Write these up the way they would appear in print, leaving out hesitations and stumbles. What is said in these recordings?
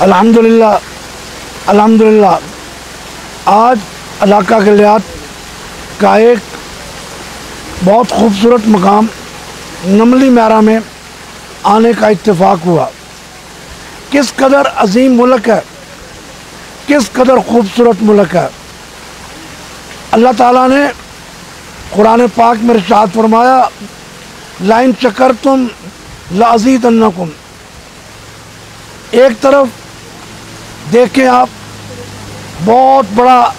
الحمدللہ آج علاقہ گلیات کا ایک بہت خوبصورت مقام نملی میرا میں آنے کا اتفاق ہوا۔ کس قدر عظیم ملک ہے، کس قدر خوبصورت ملک ہے۔ اللہ تعالیٰ نے قرآن پاک میں ارشاد فرمایا لَإِن شَكَرْتُمْ لَأَزِيدَنَّكُمْ۔ ایک طرف دیکھیں آپ، بہت بڑا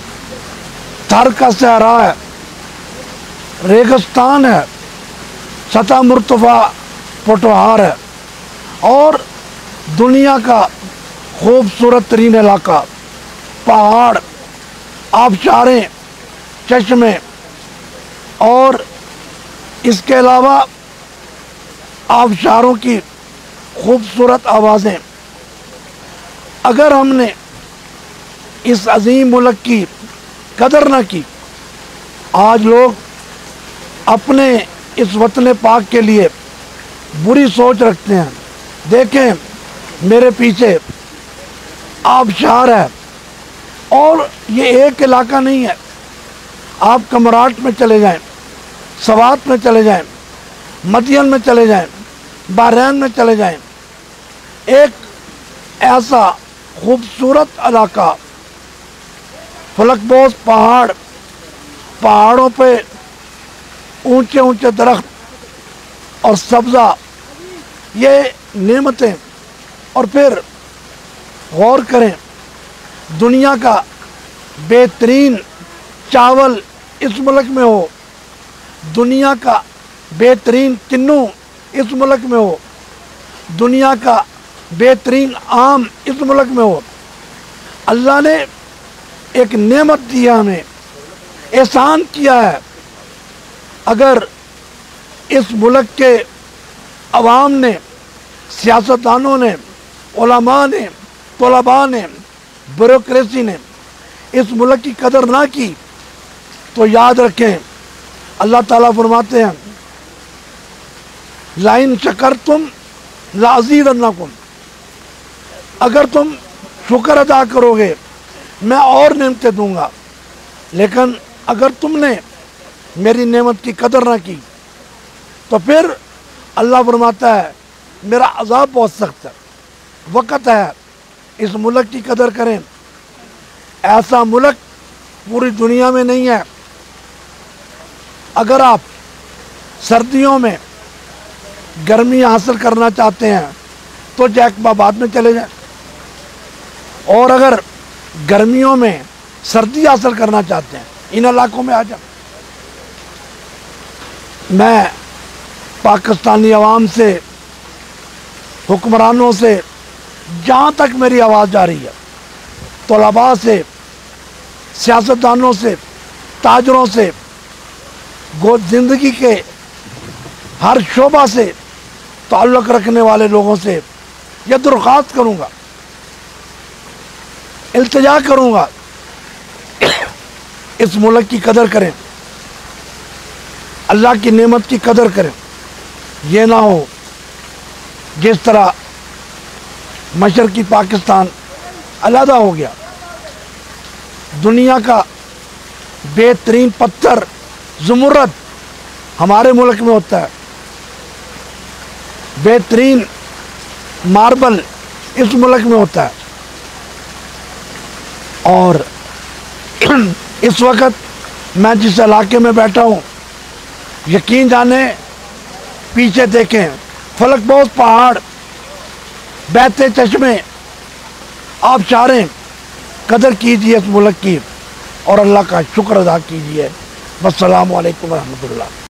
تھر کا صحرا ہے، ریگستان ہے، سطح مرتفع پٹوہار ہے، اور دنیا کا خوبصورت ترین علاقہ، پہاڑ، آبشاریں، چشمے، اور اس کے علاوہ آبشاروں کی خوبصورت آوازیں۔ اگر ہم نے اس عظیم ملک کی قدر نہ کی، آج لوگ اپنے اس وطن پاک کے لیے بری سوچ رکھتے ہیں۔ دیکھیں میرے پیچھے آبشار ہے، اور یہ ایک علاقہ نہیں ہے۔ آپ کمراٹ میں چلے جائیں، سوات میں چلے جائیں، مدین میں چلے جائیں، بحرین میں چلے جائیں، ایک ایسا خوبصورت علاقہ، فلک بوس پہاڑ، پہاڑوں پہ اونچے اونچے درخت اور سبزہ، یہ نعمتیں۔ اور پھر غور کریں، دنیا کا بہترین چاول اس ملک میں ہو، دنیا کا بہترین کنو اس ملک میں ہو، دنیا کا بہترین آم اس ملک میں ہو۔ اللہ نے ایک نعمت دیا، ہمیں احسان کیا ہے۔ اگر اس ملک کے عوام نے، سیاستدانوں نے، علماء نے، طلباء نے، بیوروکریسی نے اس ملک کی قدر نہ کی تو یاد رکھیں، اللہ تعالیٰ فرماتے ہیں لَإِن شَكَرْتُمْ لَأَزِيدَنَّكُمْ۔ اگر تم شکر ادا کرو گے میں اور نعمتیں دوں گا، لیکن اگر تم نے میری نعمت کی قدر نہ کی تو پھر اللہ فرماتا ہے میرا عذاب بہت سخت ہے۔ وقت ہے اس ملک کی قدر کریں۔ ایسا ملک پوری دنیا میں نہیں ہے۔ اگر آپ سردیوں میں گرمی حاصل کرنا چاہتے ہیں تو جیکب آباد میں چلے جائیں، اور اگر گرمیوں میں سردی حاصل کرنا چاہتے ہیں ان علاقوں میں آ جائیں۔ میں پاکستانی عوام سے، حکمرانوں سے، جہاں تک میری آواز جا رہی ہے، طلباء سے، سیاستدانوں سے، تاجروں سے، زندگی کے ہر شعبہ سے تعلق رکھنے والے لوگوں سے یہ درخواست کروں گا، التجا کروں گا، اس ملک کی قدر کریں، اللہ کی نعمت کی قدر کریں۔ یہ نہ ہو جس طرح مشرقی پاکستان علیحدہ ہو گیا۔ دنیا کا بہترین پتھر زمرد ہمارے ملک میں ہوتا ہے، بہترین ماربل اس ملک میں ہوتا ہے، اور اس وقت میں جس علاقے میں بیٹھا ہوں، یقین جانے پیچھے دیکھیں فلک بوس پہاڑ، بہتے چشمے، آبشاریں۔ قدر کیجیے اس ملک کی اور اللہ کا شکر ادا کیجیے۔ والسلام علیکم ورحمۃ اللہ۔